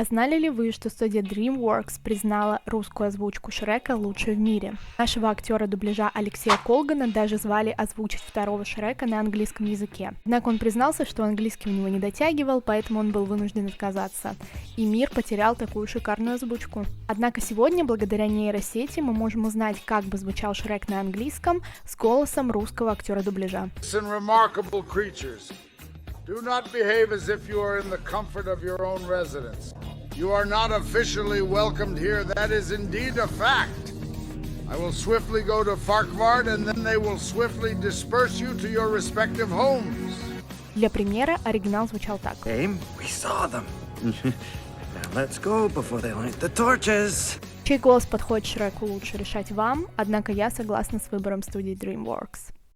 А знали ли вы, что студия DreamWorks признала русскую озвучку Шрека лучшей в мире? Нашего актера дубляжа Алексея Колгана даже звали озвучить второго Шрека на английском языке. Однако он признался, что английский у него не дотягивал, поэтому он был вынужден отказаться. И мир потерял такую шикарную озвучку. Однако сегодня, благодаря нейросети, мы можем узнать, как бы звучал Шрек на английском с голосом русского актера дубляжа. Do not behave as if you are in the comfort of your own residence. You are not officially welcomed here. That is indeed a fact. I will swiftly go to Farquhar, and then they will swiftly disperse you to your respective homes. Для примера, оригинал звучал так. Aim, we saw them. Now let's go before they light the torches. Чей голос подходит Шреку лучше решать вам, однако я согласна с выбором студии DreamWorks.